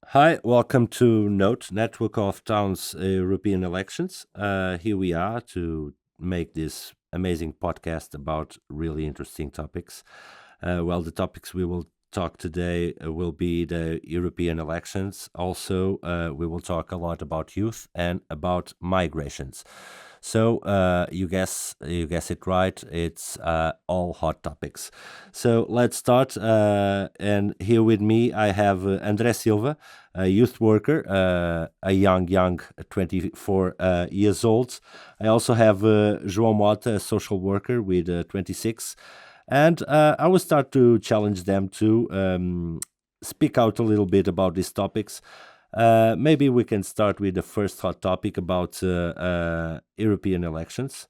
Hi, welcome to Note, Network of Towns European Elections. Here we are to make this amazing podcast about really interesting topics. The topics we will talk today will be the European elections. Also, we will talk a lot about youth and about migrations. You guess it right. It's all hot topics. So let's start. And here with me, I have André Silva, a youth worker, a young 24 years old. I also have João Mota, a social worker with 26. And I will start to challenge them to speak out a little bit about these topics. Maybe we can start with the first hot topic about European elections.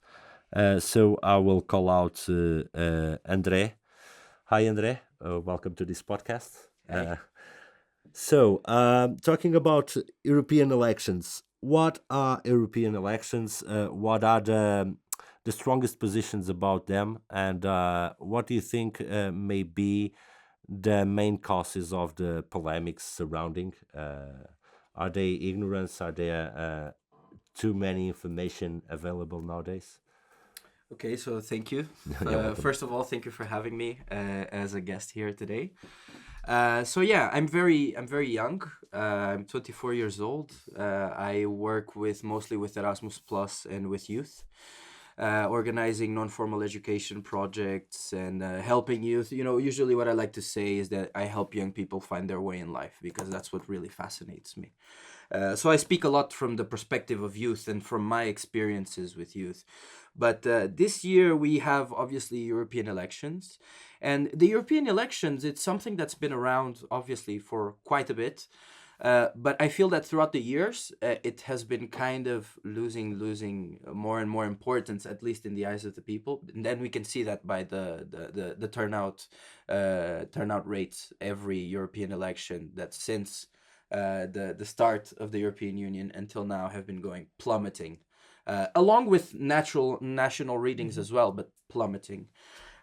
So I will call out André. Hi, André. Welcome to this podcast. Hey. Talking about European elections, what are European elections? What are the strongest positions about them? And what do you think may be the main causes of the polemics surrounding? Are they ignorance? Are there too many information available nowadays? Okay, so thank you. You're welcome. First of all, thank you for having me as a guest here today. I'm very young. I'm 24 years old. I work mostly with Erasmus Plus and with youth, organizing non-formal education projects and helping youth. Usually what I like to say is that I help young people find their way in life because that's what really fascinates me. So I speak a lot from the perspective of youth and from my experiences with youth. But this year we have obviously European elections. And the European elections, it's something that's been around obviously for quite a bit. But I feel that throughout the years, it has been kind of losing more and more importance, at least in the eyes of the people. And then we can see that by the turnout rates every European election that since the start of the European Union until now have been going plummeting, along with natural national readings as well, but plummeting.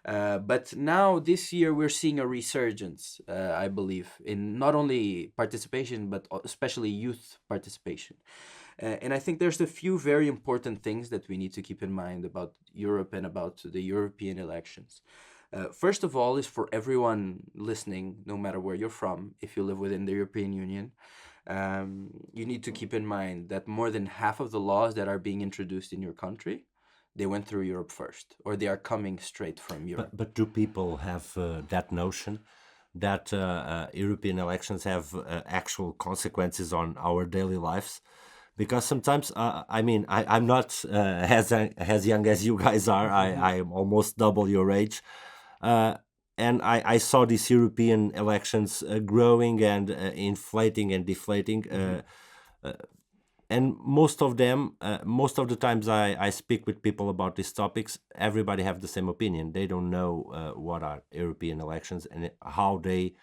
But now this year we're seeing a resurgence, I believe, in not only participation but especially youth participation. And I think there's a few very important things that we need to keep in mind about Europe and about the European elections. First of all, is for everyone listening, no matter where you're from, if you live within the European Union, you need to keep in mind that more than half of the laws that are being introduced in your country, they went through Europe first, or they are coming straight from Europe. But do people have that notion that European elections have actual consequences on our daily lives? Because sometimes, I'm not as young as you guys are. I am almost double your age, uh, and I saw these European elections growing and inflating and deflating. Hmm. And most of the times I speak with people about these topics, everybody have the same opinion. They don't know what are European elections and how they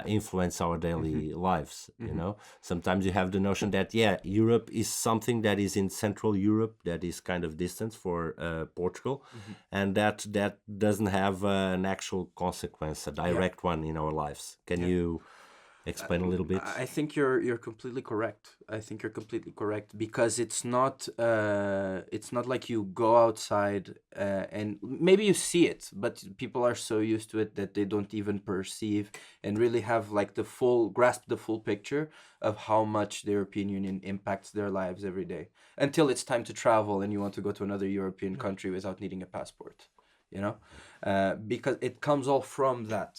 influence our Hmm. daily lives. Hmm. Sometimes you have the notion that, yeah, Europe is something that is in Central Europe, that is kind of distant for Portugal, Hmm. and that doesn't have an actual consequence, a Yeah, direct one in our lives. Can yeah. you explain a little bit? I think you're completely correct. I think you're completely correct because it's not like you go outside and maybe you see it, but people are so used to it that they don't even perceive and really have like the full grasp the full picture of how much the European Union impacts their lives every day until it's time to travel and you want to go to another European country without needing a passport. You know, because it comes all from that.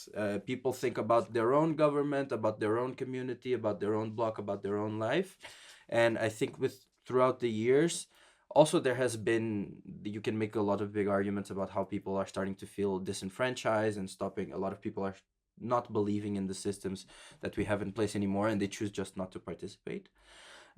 People think about their own government, about their own community, about their own block, about their own life, and I think with throughout the years, also there has been you can make a lot of big arguments about how people are starting to feel disenfranchised and stopping. A lot of people are not believing in the systems that we have in place anymore, and they choose just not to participate.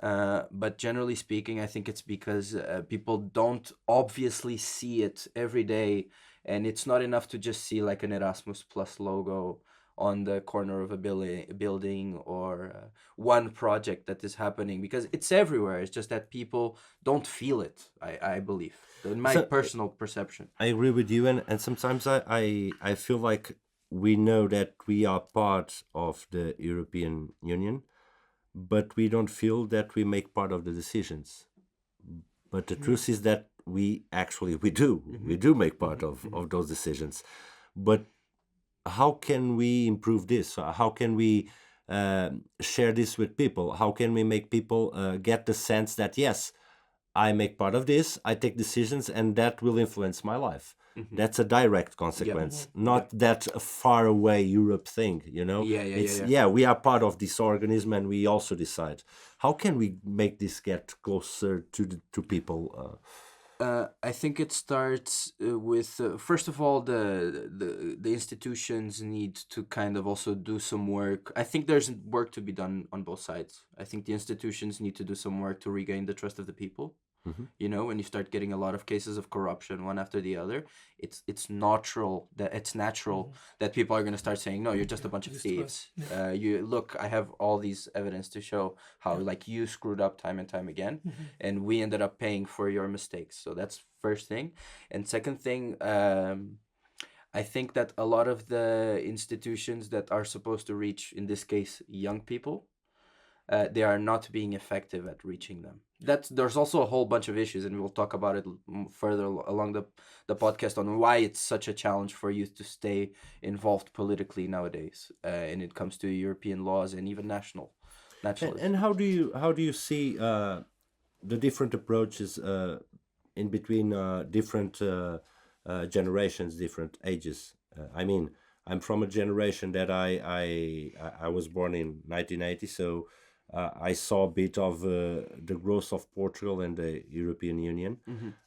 But generally speaking, I think it's because people don't obviously see it every day, and it's not enough to just see like an Erasmus Plus logo on the corner of a building or one project that is happening because it's everywhere. It's just that people don't feel it. I believe, in my So personal perception. I agree with you, and sometimes I feel like we know that we are part of the European Union, but we don't feel that we make part of the decisions. But the truth is that we do make part of those decisions. But how can we improve this? How can we share this with people? How can we make people get the sense that, yes, I make part of this, I take decisions, and that will influence my life? That's a direct consequence, not that far away Europe thing, you know? We are part of this organism and we also decide. How can we make this get closer to people? I think it starts with first of all the institutions need to kind of also do some work. I think there's work to be done on both sides. I think the institutions need to do some work to regain the trust of the people. You know, when you start getting a lot of cases of corruption one after the other, it's natural that people are going to start saying, no, you're just a bunch of thieves. You look, I have all these evidence to show how like you screwed up time and time again, and we ended up paying for your mistakes. So that's first thing. And second thing, I think that a lot of the institutions that are supposed to reach, in this case, young people, they are not being effective at reaching them. There's also a whole bunch of issues, and we'll talk about it further along the podcast on why it's such a challenge for youth to stay involved politically nowadays, and it comes to European laws and even national. And how do you see the different approaches in between different generations, different ages? I mean, I'm from a generation that I was born in 1980, so I saw a bit of the growth of Portugal and the European Union,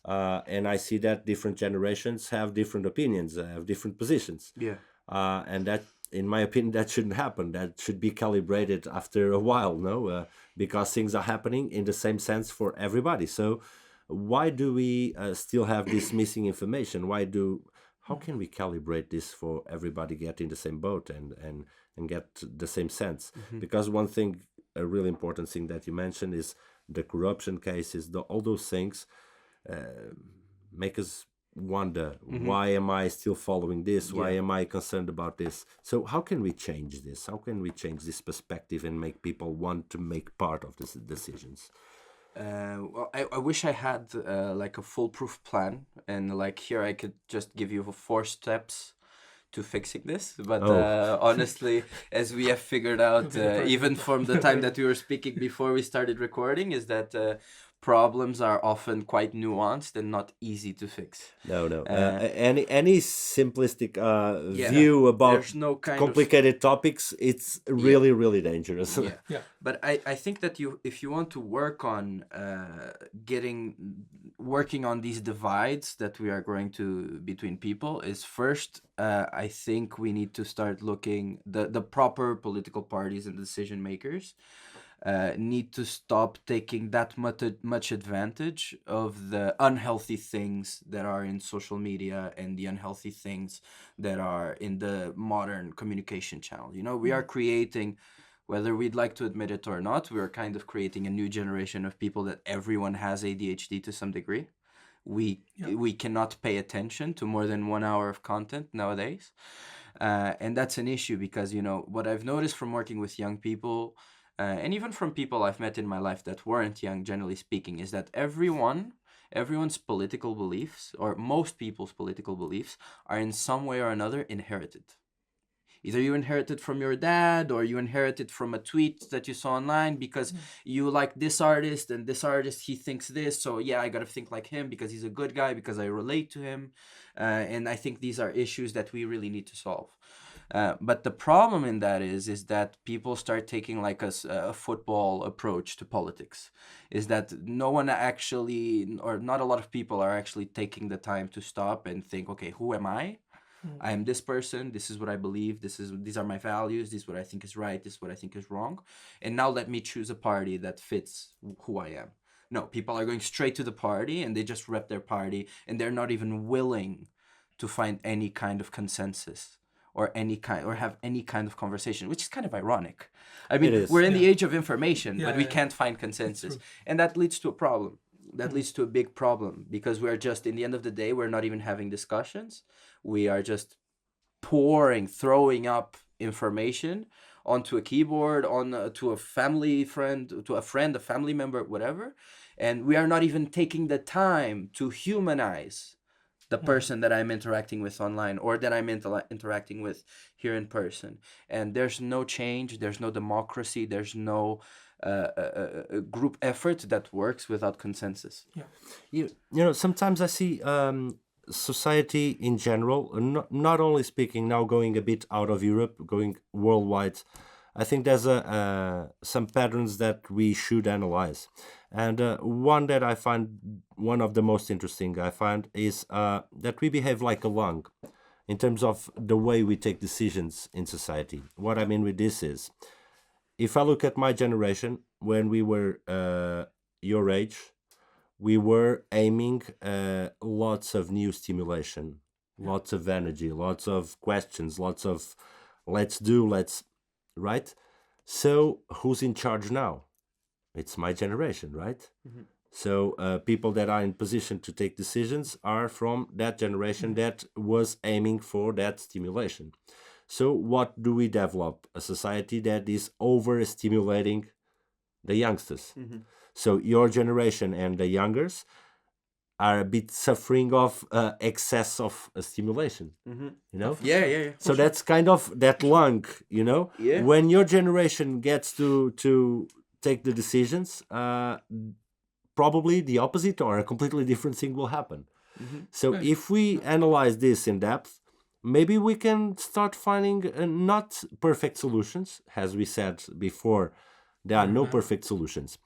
and I see that different generations have different opinions, have different positions. And that, in my opinion, that shouldn't happen. That should be calibrated after a while, no? Because things are happening in the same sense for everybody. So why do we still have this missing information? How can we calibrate this for everybody get in the same boat and get the same sense? Because one thing, a really important thing that you mentioned is the corruption cases, all those things make us wonder, why am I still following this? Why am I concerned about this? So how can we change this? How can we change this perspective and make people want to make part of these decisions? Well, I wish I had like a foolproof plan, and like here I could just give you 4 steps to fixing this, but honestly, as we have figured out even from the time that we were speaking before we started recording, is that problems are often quite nuanced and not easy to fix. No. Any simplistic view about complicated topics, it's really dangerous. But I think that if you want to work on working on these divides that we are going to between people, is first I think we need to start looking the proper political parties and decision makers need to stop taking that much advantage of the unhealthy things that are in social media and the unhealthy things that are in the modern communication channel. You know, we are creating, whether we'd like to admit it or not, we are kind of creating a new generation of people that everyone has ADHD to some degree. We cannot pay attention to more than 1 hour of content nowadays. And that's an issue because, you know, what I've noticed from working with young people, and even from people I've met in my life that weren't young, generally speaking, is that everyone's political beliefs, or most people's political beliefs, are in some way or another inherited. Either you inherited from your dad, or you inherited from a tweet that you saw online because you like this artist, and this artist, he thinks this, so yeah, I gotta think like him because he's a good guy, because I relate to him. And I think these are issues that we really need to solve. But the problem in that is that people start taking like a football approach to politics. Is that no one actually, or not a lot of people are actually taking the time to stop and think, okay, who am I? I am this person. This is what I believe. These are my values. This is what I think is right. This is what I think is wrong. And now let me choose a party that fits who I am. No, people are going straight to the party and they just rep their party, and they're not even willing to find any kind of consensus or have any kind of conversation, which is kind of ironic. I mean, we're in the age of information, but we can't find consensus. And that leads to a problem. That leads to a big problem, because we're just, in the end of the day, we're not even having discussions. We are just throwing up information onto a keyboard, to a family friend, to a friend, a family member, whatever, and we are not even taking the time to humanize the person that I'm interacting with online or that I'm interacting with here in person. And there's no change, there's no democracy, there's no group effort that works without consensus. Yeah. You know, sometimes I see society in general, not only speaking, now going a bit out of Europe, going worldwide. I think there's some patterns that we should analyze. And one that I find one of the most interesting I find is that we behave like a lung in terms of the way we take decisions in society. What I mean with this is, if I look at my generation, when we were your age, we were aiming lots of new stimulation, lots of energy, lots of questions, lots of let's, right? So who's in charge now? It's my generation, right? So people that are in position to take decisions are from that generation that was aiming for that stimulation. So what do we develop? A society that is overstimulating the youngsters. So your generation and the youngers are a bit suffering of excess of stimulation, you know? Yeah. So that's kind of that lung, you know? Yeah. When your generation gets to take the decisions, probably the opposite or a completely different thing will happen. So if we analyze this in depth, maybe we can start finding not perfect solutions. As we said before, there are no perfect solutions.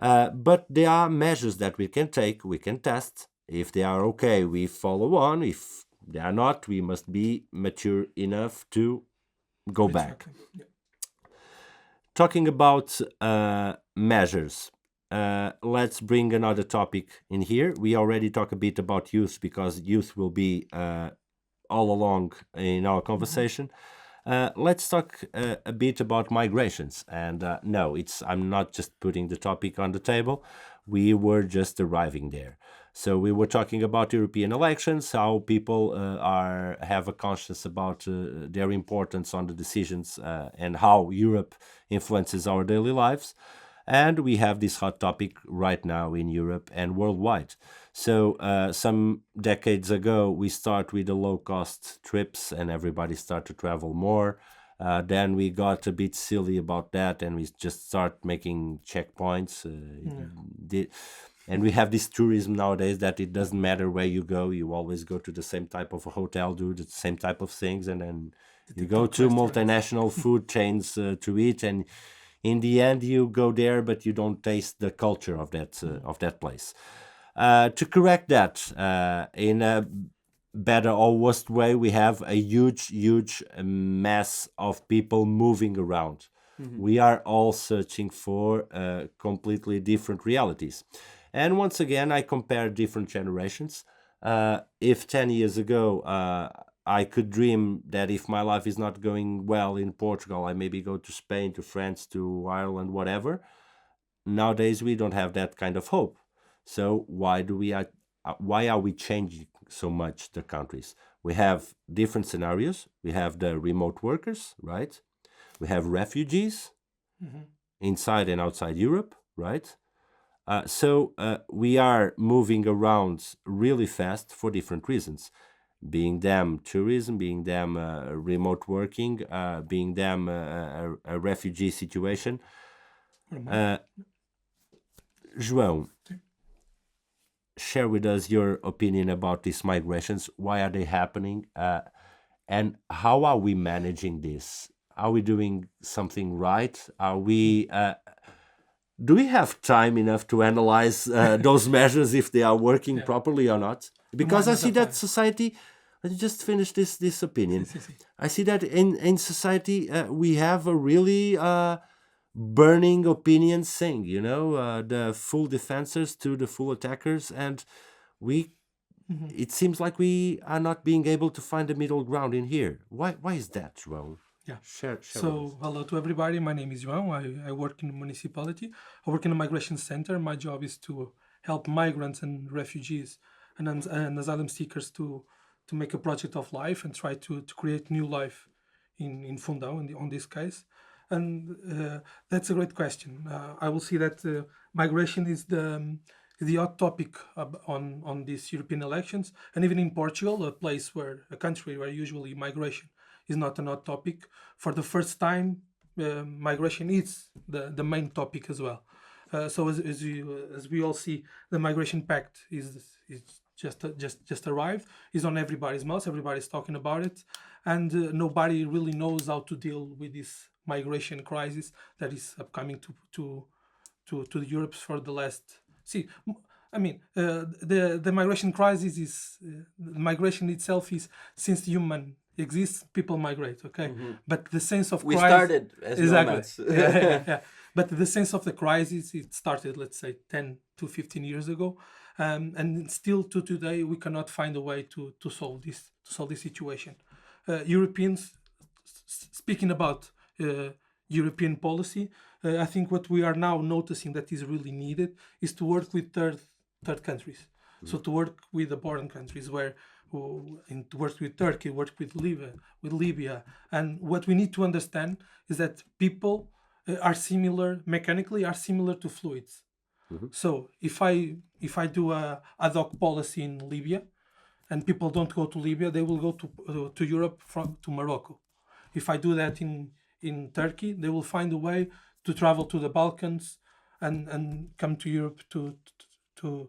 But there are measures that we can take, we can test. If they are okay, we follow on. If they are not, we must be mature enough to go back. Yeah. Talking about measures, let's bring another topic in here. We already talked a bit about youth because youth will be all along in our conversation. Let's talk a bit about migrations. And no, I'm not just putting the topic on the table. We were just arriving there. So we were talking about European elections, how people have a conscience about their importance on the decisions and how Europe influences our daily lives. And we have this hot topic right now in Europe and worldwide. So some decades ago, we start with the low-cost trips and everybody start to travel more. Then we got a bit silly about that and we just start making checkpoints. And we have this tourism nowadays that it doesn't matter where you go. You always go to the same type of a hotel, do the same type of things. And then you go to multinational food chains to eat. And in the end, you go there, but you don't taste the culture of that place. To correct that, in a better or worst way, we have a huge mass of people moving around. We are all searching for completely different realities. And once again, I compare different generations. If 10 years ago, I could dream that if my life is not going well in Portugal, I maybe go to Spain, to France, to Ireland, whatever. Nowadays, we don't have that kind of hope. So why are we changing so much the countries? We have different scenarios. We have the remote workers, right? We have refugees inside and outside Europe, right? So we are moving around really fast for different reasons. Being them tourism, being them remote working, being them a refugee situation. João, share with us your opinion about these migrations. Why are they happening? And how are we managing this? Are we doing something right? Do we have time enough to analyze those measures if they are working properly or not? Because I see that society, I just finished this opinion. I see that in society we have a really burning opinion thing, you know, the full defenders to the full attackers, and it seems like we are not being able to find a middle ground in here. Why is that, João? Yeah. Share So, hello to everybody. My name is João. I work in the municipality. I work in a migration center. My job is to help migrants and refugees and asylum seekers to make a project of life and try to create new life in Fundão, on this case. And that's a great question. I will see that migration is the hot topic on these European elections, and even in Portugal, a country where usually migration is not a hot topic. For the first time, migration is the main topic as well. So as we all see, the migration pact is just arrived. Is on everybody's mouth. Everybody's talking about it, and nobody really knows how to deal with this migration crisis that is upcoming to Europe for the last. See, I mean, the migration crisis is the migration itself is since human exists, people migrate. Okay, but the sense of We crisis started as exactly. nomads. Yeah. But the sense of the crisis, it started, let's say, 10 to 15 years ago, and still to today we cannot find a way to solve this situation. Europeans, speaking about European policy, I think what we are now noticing that is really needed is to work with third countries. So to work with the border countries and to work with Turkey, work with Libya. And what we need to understand is that people are mechanically similar to fluids. So if I do a ad hoc policy in Libya, and people don't go to Libya, they will go to Europe to Morocco. If I do that in Turkey, they will find a way to travel to the Balkans and come to Europe through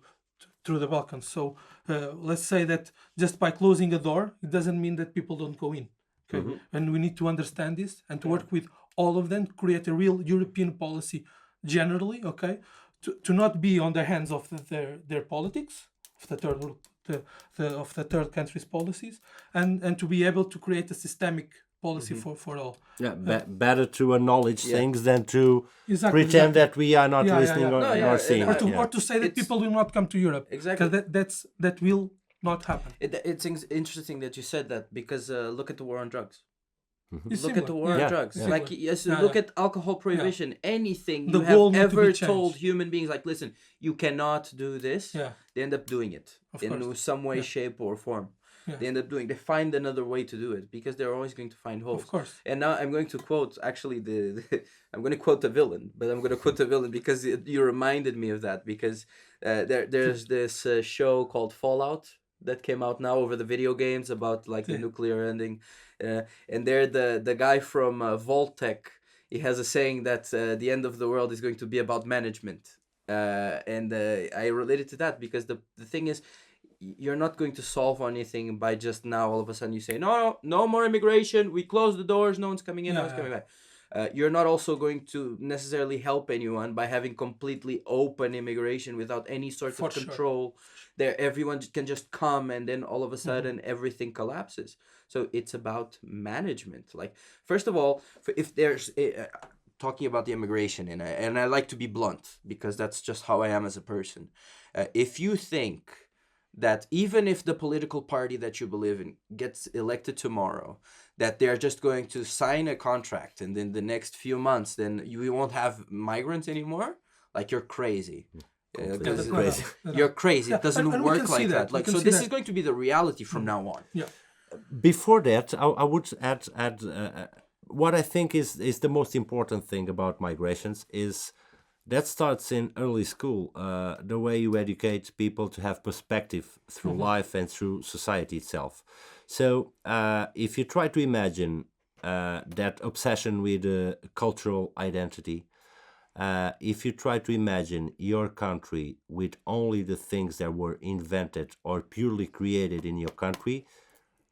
the Balkans. So let's say that just by closing a door, it doesn't mean that people don't go in. Okay, and we need to understand this and to work with all of them, create a real European policy generally. Okay, to not be on the hands of their politics, of the third country's policies, and to be able to create a systemic policy for all. Yeah, better to acknowledge things than to Exactly, pretend that we are not listening or seeing. Or to say that people will not come to Europe. Exactly. Because that will not happen. It's interesting that you said that because look at the war on drugs. It's Look similar. at the war on drugs. Similar. Like look at alcohol prohibition. Anything The you goal have need to be ever changed. told human beings, like, listen, you cannot do this. Yeah. They end up doing it Of in course. some way, shape, or form. Yeah. They end up doing. They find another way to do it because they're always going to find holes. Of course. And now I'm going to quote actually I'm going to quote the villain, but I'm going to quote the villain because you reminded me of that because there's this show called Fallout that came out now over the video games about like the nuclear ending, and there the guy from Voltec, he has a saying that the end of the world is going to be about management, and I related to that because the thing is, you're not going to solve anything by just now all of a sudden you say no more immigration, we close the doors, no one's coming in, no one's coming back. You're not also going to necessarily help anyone by having completely open immigration without any sort of control. There, everyone can just come, and then all of a sudden everything collapses. So it's about management. Like, first of all, if there's talking about the immigration, and I like to be blunt because that's just how I am as a person. If you think that even if the political party that you believe in gets elected tomorrow, that they're just going to sign a contract and in the next few months then you won't have migrants anymore, like, you're crazy. Crazy. You're crazy. It doesn't and work like that. Like, so this is going to be the reality from now on. Yeah. Before that, I would add what I think is the most important thing about migrations is that starts in early school, the way you educate people to have perspective through life and through society itself. So if you try to imagine that obsession with cultural identity, if you try to imagine your country with only the things that were invented or purely created in your country,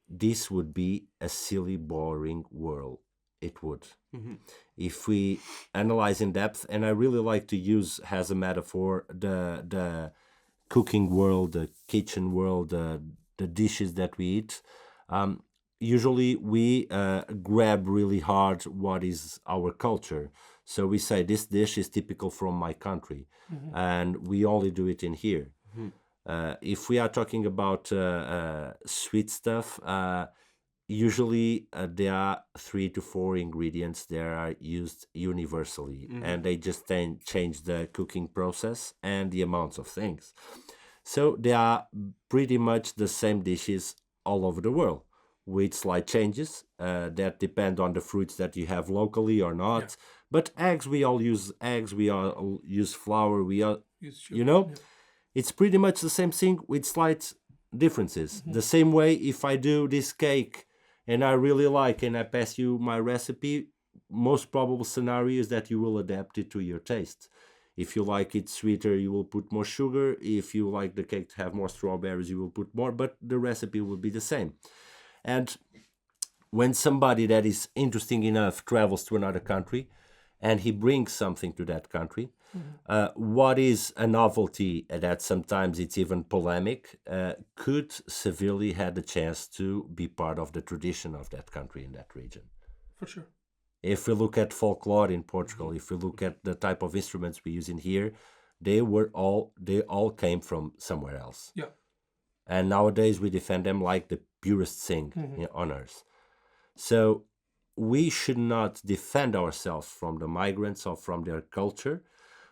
this would be a silly, boring world. It would. If we analyze in depth, and I really like to use as a metaphor the cooking world, the kitchen world, the dishes that we eat. Usually we grab really hard what is our culture. So we say this dish is typical from my country, and we only do it in here. If we are talking about sweet stuff, usually there are 3 to 4 ingredients that are used universally, and they just change the cooking process and the amounts of things. So they are pretty much the same dishes all over the world. with slight changes that depend on the fruits that you have locally or not. Yeah. But eggs, we all use eggs, we all use flour, we all, It's true. you know, Yeah. it's pretty much the same thing with slight differences. The same way, if I do this cake and I really like and I pass you my recipe, most probable scenario is that you will adapt it to your taste. If you like it sweeter, you will put more sugar. If you like the cake to have more strawberries, you will put more, but the recipe will be the same. And when somebody that is interesting enough travels to another country and he brings something to that country, what is a novelty that sometimes it's even polemic, could severely have the chance to be part of the tradition of that country in that region. For sure. If we look at folklore in Portugal, if we look at the type of instruments we use in here, they all came from somewhere else. Yeah. And nowadays we defend them like the purest thing on earth. So we should not defend ourselves from the migrants or from their culture.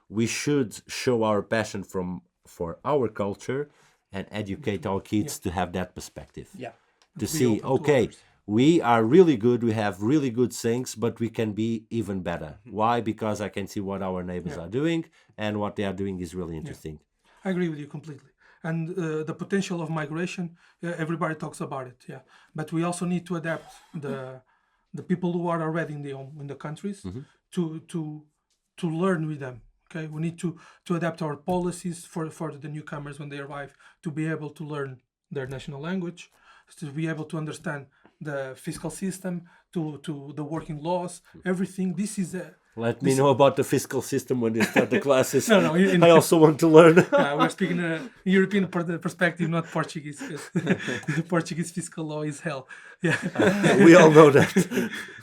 We should show our passion for our culture and educate our kids to have that perspective. Yeah. To Be see, open to okay, others. we are really good, we have really good things, but we can be even better. Why? Because I can see what our neighbors are doing, and what they are doing is really interesting. I agree with you completely. And the potential of migration, everybody talks about it, yeah. But we also need to adapt the people who are already in the countries to learn with them. Okay, we need to adapt our policies for the newcomers when they arrive, to be able to learn their national language, to be able to understand the fiscal system, to the working laws, everything. This is a Let me know about the fiscal system when they start the classes. No, I also want to learn. we're speaking a European perspective, not Portuguese. The Portuguese fiscal law is hell. Yeah, We all know that.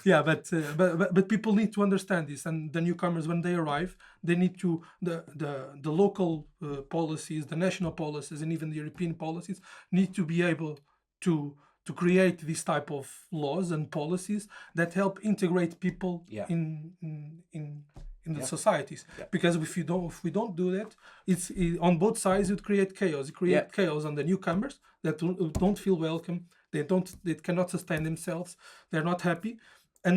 yeah, but people need to understand this, and the newcomers when they arrive, they need to the local policies, the national policies, and even the European policies need to be able to create this type of laws and policies that help integrate people in the societies. Because if we don't do that, on both sides it create chaos. It create chaos on the newcomers that don't feel welcome. They cannot sustain themselves. They're not happy, and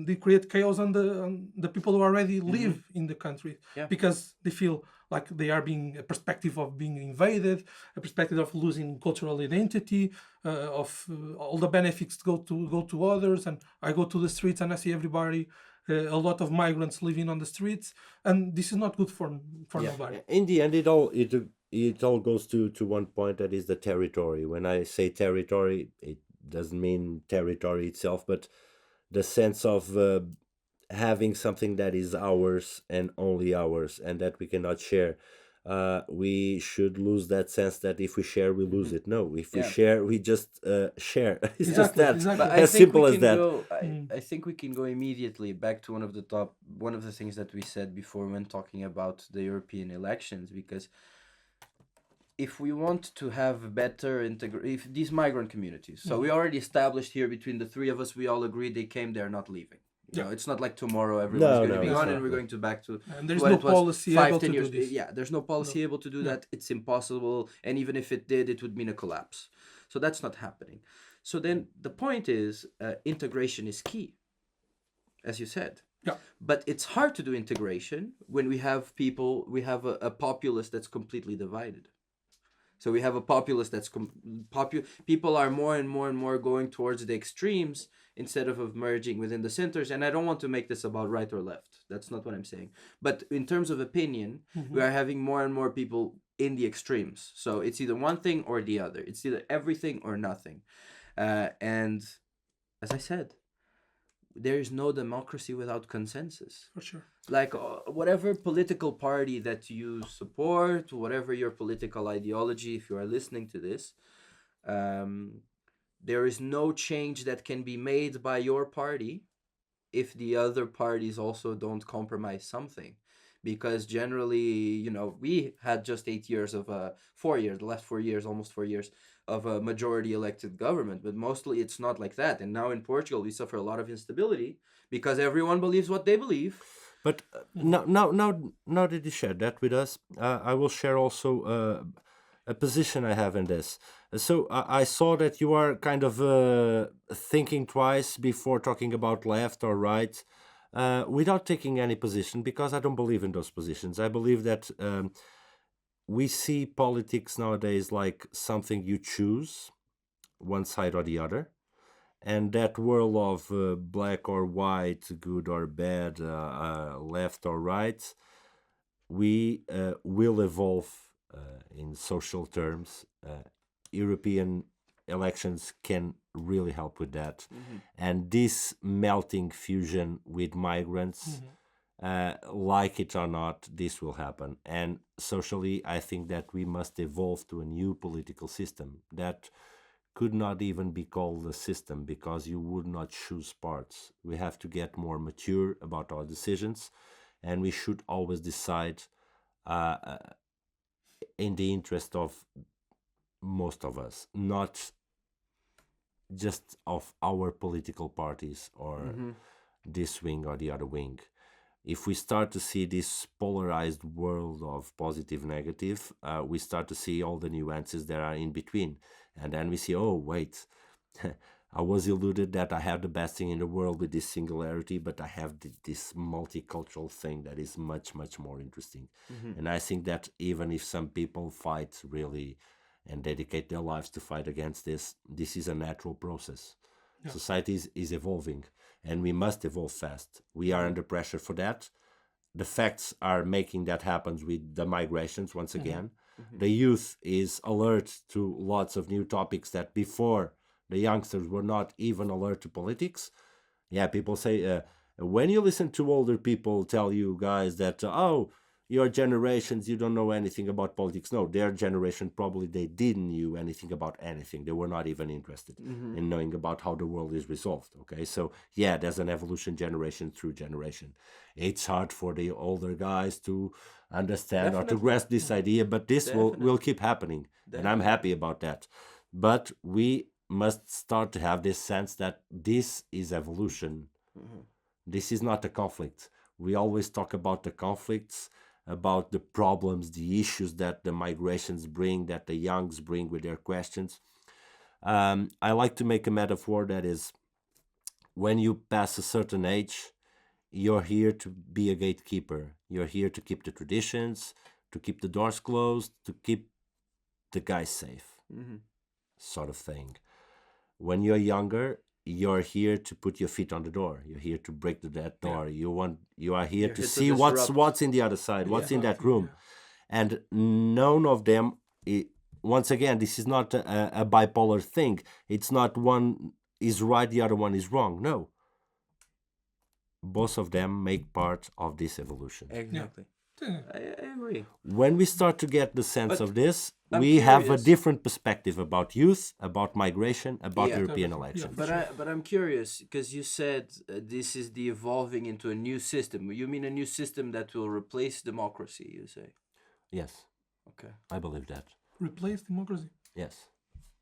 they create chaos on the people who already live in the country, because they feel like they are being a perspective of being invaded, a perspective of losing cultural identity, of all the benefits go to others. And I go to the streets and I see everybody, a lot of migrants living on the streets, and this is not good for nobody. In the end, it all goes to one point, that is the territory. When I say territory, it doesn't mean territory itself, but the sense of having something that is ours and only ours, and that we cannot share. We should lose that sense that if we share, we lose it. No, if we share, we just share. It's just that. Exactly. But As simple as that. I think we can go immediately back to one of the things that we said before when talking about the European elections, because if we want to have better if these migrant communities, so we already established here between the three of us, we all agree they came, they're not leaving. You know, it's not like tomorrow everyone's going to be gone and we're going to back to And there's what no it was policy 5, able 10 to years. do this. Yeah, there's no policy able to do that. It's impossible. And even if it did, it would mean a collapse. So that's not happening. So then the point is, integration is key, as you said. Yeah. But it's hard to do integration when we have a populace that's completely divided. So we have a populace that's people are more and more going towards the extremes instead of merging within the centers. And I don't want to make this about right or left. That's not what I'm saying. But in terms of opinion, we are having more and more people in the extremes. So it's either one thing or the other. It's either everything or nothing. And as I said, there is no democracy without consensus. For sure. Like whatever political party that you support, whatever your political ideology, if you are listening to this, there is no change that can be made by your party if the other parties also don't compromise something. Because generally, we had just 8 years of 4 years, the last 4 years, almost 4 years of a majority elected government, but mostly it's not like that. And now in Portugal, we suffer a lot of instability because everyone believes what they believe. But now that you shared that with us, I will share also a position I have in this. So I saw that you are kind of thinking twice before talking about left or right, without taking any position, because I don't believe in those positions. I believe that we see politics nowadays like something you choose, one side or the other. And that world of black or white, good or bad, left or right, we will evolve in social terms. European elections can really help with that. And this melting fusion with migrants, like it or not, this will happen. And socially, I think that we must evolve to a new political system that could not even be called a system, because you would not choose parts. We have to get more mature about our decisions, and we should always decide in the interest of most of us, not just of our political parties or this wing or the other wing. If we start to see this polarized world of positive negative, we start to see all the nuances that are in between, and then we see, oh wait, I was illuded that I have the best thing in the world with this singularity, but I have this multicultural thing that is much, much more interesting. And I think that even if some people fight really and dedicate their lives to fight against this, this is a natural process. Yeah. Society is evolving, and we must evolve fast. We are under pressure for that. The facts are making that happen with the migrations once again. The youth is alert to lots of new topics that before the youngsters were not even alert to politics. Yeah, people say, when you listen to older people tell you guys that, oh, your generations, you don't know anything about politics. No, their generation, probably they didn't knew anything about anything. They were not even interested in knowing about how the world is resolved. Okay, so yeah, there's an evolution generation through generation. It's hard for the older guys to understand or to grasp this idea, but this will keep happening. And I'm happy about that. But we must start to have this sense that this is evolution. This is not a conflict. We always talk about the conflicts, about the problems, the issues that the migrations bring, that the youngs bring with their questions. I like to make a metaphor that is, when you pass a certain age, you're here to be a gatekeeper. You're here to keep the traditions, to keep the doors closed, to keep the guys safe, sort of thing. When you're younger, you're here to put your feet on the door. You're here to break that door. You are here to see what's in the other side, what's in that room. And none of them, once again, this is not a bipolar thing. It's not one is right, the other one is wrong. No. Both of them make part of this evolution. Exactly. I agree. When we start to get the sense of this, we have a different perspective about youth, about migration, about European elections. But I'm curious, because you said this is the evolving into a new system. You mean a new system that will replace democracy, you say? Yes. Okay. I believe that. Replace democracy? Yes.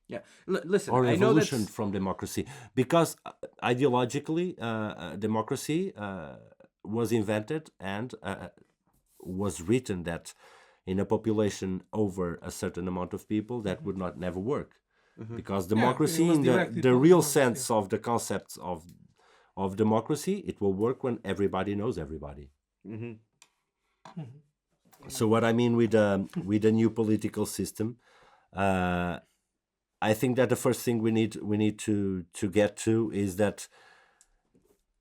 Yeah. Listen, or I know evolution from democracy. Because ideologically, democracy was invented and was written that in a population over a certain amount of people, that would never work. Because democracy, in the real sense of the concepts of democracy, it will work when everybody knows everybody. So what I mean with a new political system, I think that the first thing we need to get to is that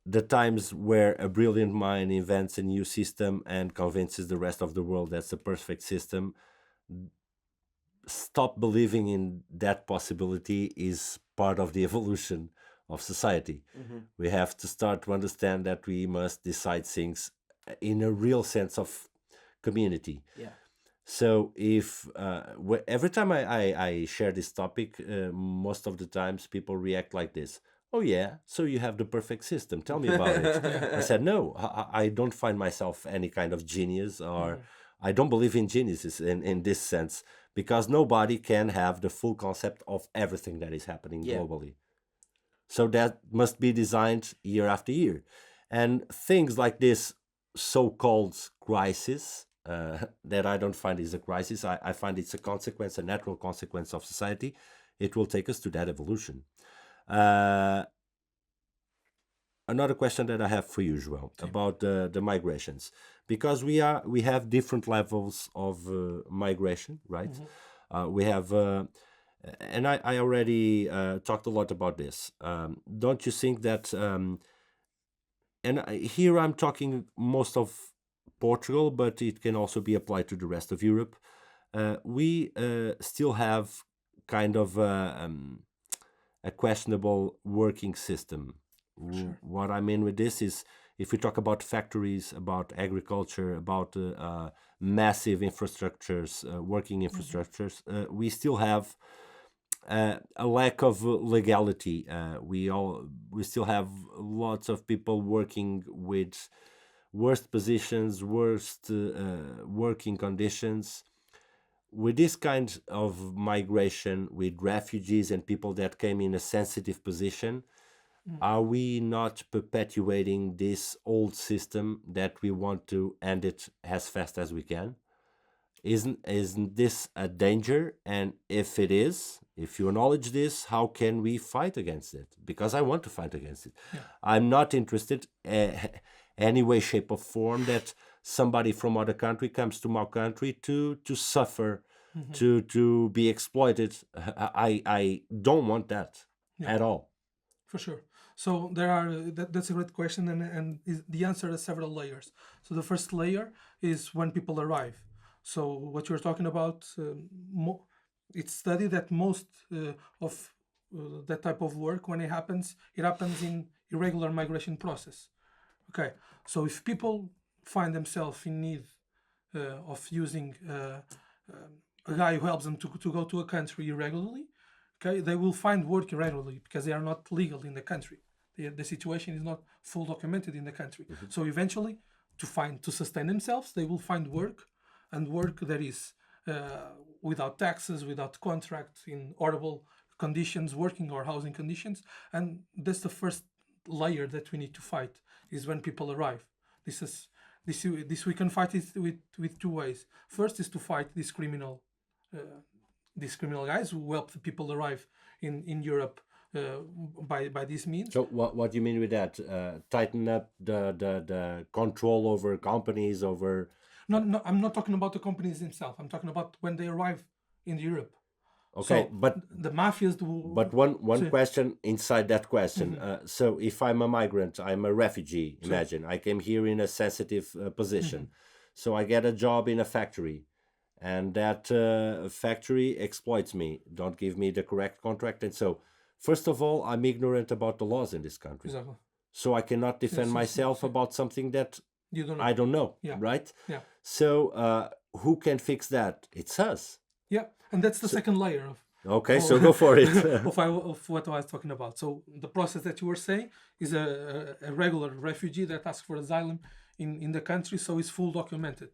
the times where a brilliant mind invents a new system and convinces the rest of the world that's a perfect system, stop believing in that possibility is part of the evolution of society. We have to start to understand that we must decide things in a real sense of community. Yeah. So if every time I share this topic, most of the times people react like this. Oh yeah, so you have the perfect system. Tell me about it. I said, no, I don't find myself any kind of genius, or I don't believe in geniuses in this sense, because nobody can have the full concept of everything that is happening globally. So that must be designed year after year. And things like this so-called crisis that I don't find is a crisis. I find it's a consequence, a natural consequence of society. It will take us to that evolution. Another question that I have for you, João, about the migrations, because we have different levels of migration, right? We have, and I already talked a lot about this. Don't you think that? Here I'm talking most of Portugal, but it can also be applied to the rest of Europe. We still have kind of a questionable working system. Sure. What I mean with this is, if we talk about factories, about agriculture, about massive infrastructures, working infrastructures, we still have a lack of legality. We still have lots of people working with worst positions, worst working conditions. With this kind of migration, with refugees and people that came in a sensitive position, are we not perpetuating this old system that we want to end it as fast as we can? Isn't this a danger? And if it is, if you acknowledge this, how can we fight against it? Because I want to fight against it. Yeah. I'm not interested any way, shape, or form that somebody from other country comes to my country to suffer, to be exploited. I don't want that at all. For sure. So there are that's a great question, and the answer has several layers. So the first layer is when people arrive. So what you're talking about, it's studied that most of that type of work, when it happens in irregular migration process. Okay, so if people find themselves in need of using a guy who helps them to go to a country irregularly, okay, they will find work irregularly because they are not legal in the country. The situation is not full documented in the country. So eventually, to sustain themselves, they will find work, and work that is without taxes, without contracts, in horrible conditions, working or housing conditions. And that's the first layer that we need to fight, is when people arrive. This we can fight it with two ways. First is to fight these criminal guys who help the people arrive in Europe by this means. So what do you mean with that? Tighten up the control over companies, over... No, I'm not talking about the companies themselves. I'm talking about when they arrive in Europe. Okay, So but the mafias do. But one question inside that question. So if I'm a migrant, I'm a refugee. Imagine I came here in a sensitive position. So I get a job in a factory, and that factory exploits me, don't give me the correct contract. And so, first of all, I'm ignorant about the laws in this country. Exactly. So I cannot defend myself about something that You don't know. I don't know, Yeah. right? Yeah. So who can fix that? It's us. Yeah, and that's the second layer of. Okay, so go for it. of what I was talking about. So the process that you were saying is a regular refugee that asks for asylum in the country, so it's full documented.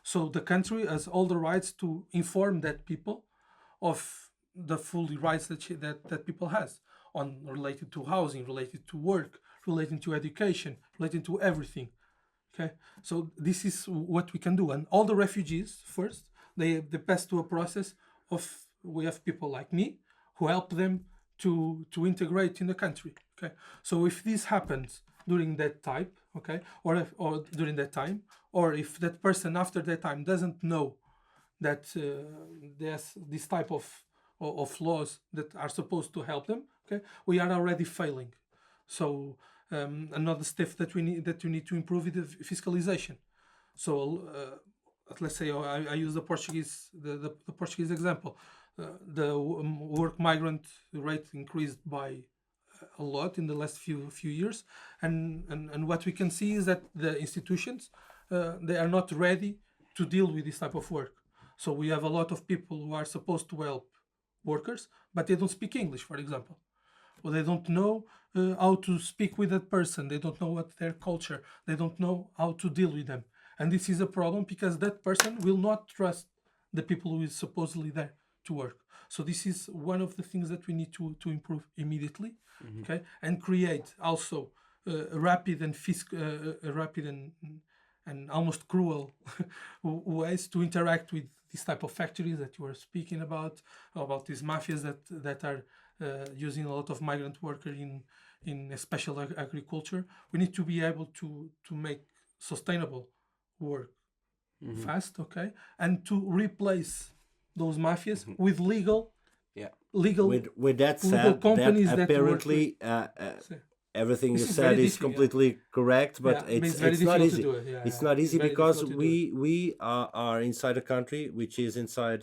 So the country has all the rights to inform that people of the full rights that people has, on related to housing, related to work, relating to education, relating to everything. Okay, so this is what we can do, and all the refugees first they pass to a process of, we have people like me who help them to integrate in the country. Okay, so if this happens during that type, okay, or during that time, or if that person after that time doesn't know that there's this type of laws that are supposed to help them, okay, we are already failing. So another step that you need to improve is the fiscalization. So let's say I use the Portuguese example. The work migrant rate increased by a lot in the last few years, and what we can see is that the institutions they are not ready to deal with this type of work. So we have a lot of people who are supposed to help workers, but they don't speak English, for example, or they don't know how to speak with that person. They don't know what their culture. They don't know how to deal with them, and this is a problem because that person will not trust the people who is supposedly there to work. So this is one of the things that we need to improve immediately, okay, and create also a rapid and and almost cruel ways to interact with this type of factories that you were speaking about these mafias that are using a lot of migrant worker in special agriculture. We need to be able to make sustainable work fast, okay, and to replace those mafias with legal Yeah. With that legal said, that companies that work apparently So, everything you this is said very is difficult, yeah. completely correct, but Yeah, but it's it's very it's not difficult to easy. do it. Yeah, It's yeah. not It's easy very because difficult to do it. we are inside a country which is inside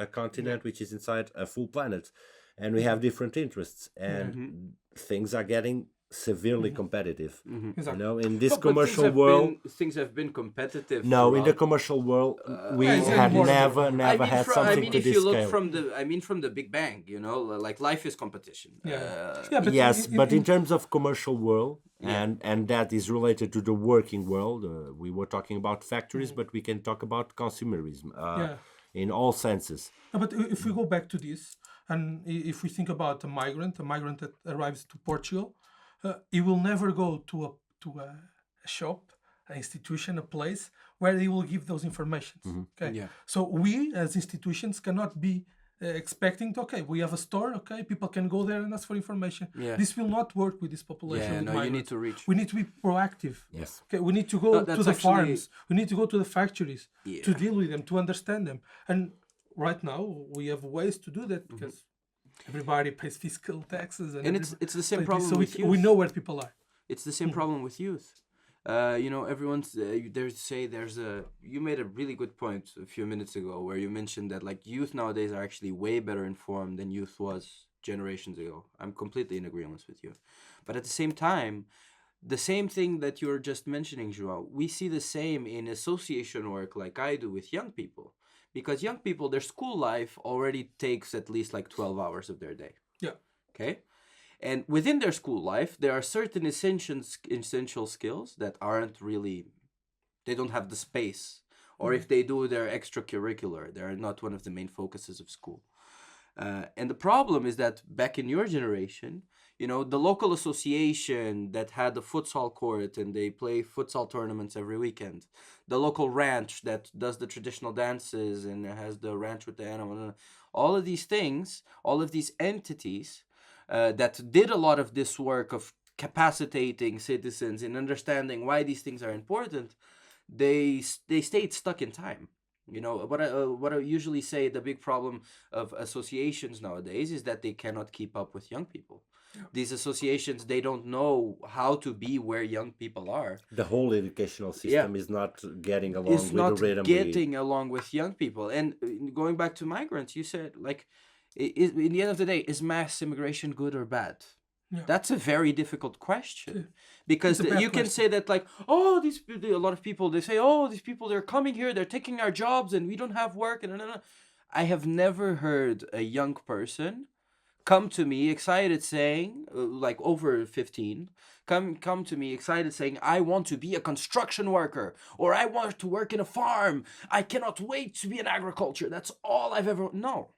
a continent which is inside a full planet, and we have different interests, and things are getting severely competitive. You Exactly. know, in this But things commercial have world. things have been competitive. No, in the throughout. commercial world, we Yeah, it's had getting more and never, more. never had something to if this you look scale. from the Big Bang, you know, like life is competition. Yeah, but Yes, but in in terms of commercial world, Yeah. and that is related to the working world, we were talking about factories, but we can talk about consumerism yeah. in all senses. No, but if we go back to this, and if we think about a migrant that arrives to Portugal, he will never go to a shop, an institution, a place where he will give those informations. Okay, Yeah. so we as institutions cannot be expecting to, okay, we have a store, okay, people can go there and ask for information. Yeah. This will not work with this population. Yeah, with no, you need migrants. to reach. We need to be proactive. Yes. Okay, we need to go No, to that's the actually- farms. We need to go to the factories to Yeah. deal with them, to understand them. And right now we have ways to do that because everybody pays fiscal taxes, and it's the same like this, problem so with we youth. know where people are. It's the same problem with youth. You know, everyone's there's a. You made a really good point a few minutes ago where you mentioned that like youth nowadays are actually way better informed than youth was generations ago. I'm completely in agreement with you, but at the same time, the same thing that you're just mentioning, Joao, we see the same in association work like I do with young people, because young people, their school life already takes at least like 12 hours of their day. Yeah. Okay. And within their school life, there are certain essential skills that aren't really, they don't have the space. Or if they do, they're extracurricular. They're not one of the main focuses of school. And the problem is that back in your generation, you know, the local association that had a futsal court and they play futsal tournaments every weekend, the local ranch that does the traditional dances and has the ranch with the animal, all of these things, all of these entities that did a lot of this work of capacitating citizens in understanding why these things are important, they stayed stuck in time. You know, what I usually say, the big problem of associations nowadays is that they cannot keep up with young people. These associations, they don't know how to be where young people are. The whole educational system is not getting along It's with not the rhythm. getting along with young people. And going back to migrants, you said, like, in the end of the day, is mass immigration good or bad? Yeah. That's a very difficult question, because It's a bad you can question. say that like, oh, a lot of people, they say, oh, these people, they're coming here, they're taking our jobs and we don't have work. And I have never heard a young person come to me excited saying, like over 15, come to me excited saying, I want to be a construction worker, or I want to work in a farm. I cannot wait to be in agriculture. That's all I've ever, no.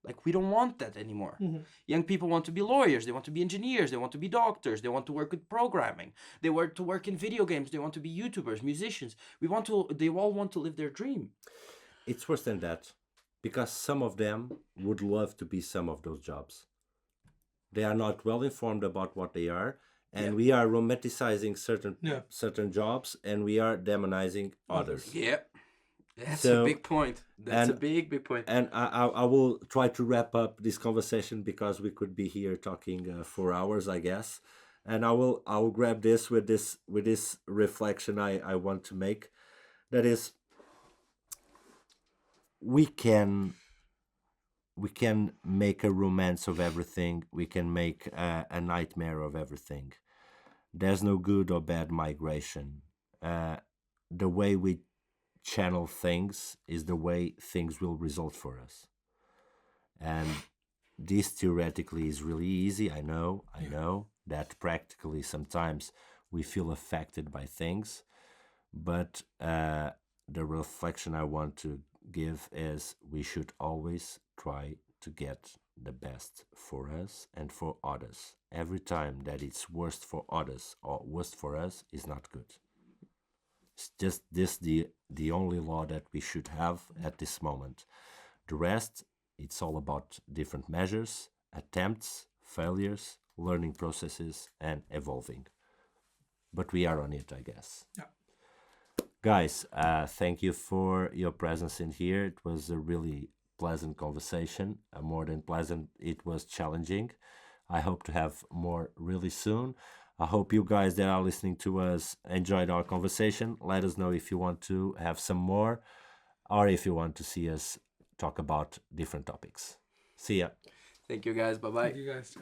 Like, we don't want that anymore. Young people want to be lawyers. They want to be engineers. They want to be doctors. They want to work with programming. They want to work in video games. They want to be YouTubers, musicians. They all want to live their dream. It's worse than that, because some of them would love to be some of those jobs. They are not well informed about what they are, and we are romanticizing certain jobs, and we are demonizing others. Yeah. That's So- a big point. That's a and- big point. And I will try to wrap up this conversation because we could be here talking for hours, I guess. And I will grab this with this reflection I want to make. That is, we can make a romance of everything. We can make a nightmare of everything. There's no good or bad migration. The way we channel things is the way things will result for us. And this theoretically is really easy. I know that practically sometimes we feel affected by things, but the reflection I want to give is we should always try to get the best for us and for others. Every time that it's worst for others or worst for us is not good. It's just this the only law that we should have at this moment. The rest, it's all about different measures, attempts, failures, learning processes, and evolving. But we are on it, I guess. Yeah. Guys, thank you for your presence in here. It was a really pleasant conversation. More than pleasant, it was challenging. I hope to have more really soon. I hope you guys that are listening to us enjoyed our conversation. Let us know if you want to have some more or if you want to see us talk about different topics. See ya. Thank you guys. Bye bye. Thank you guys.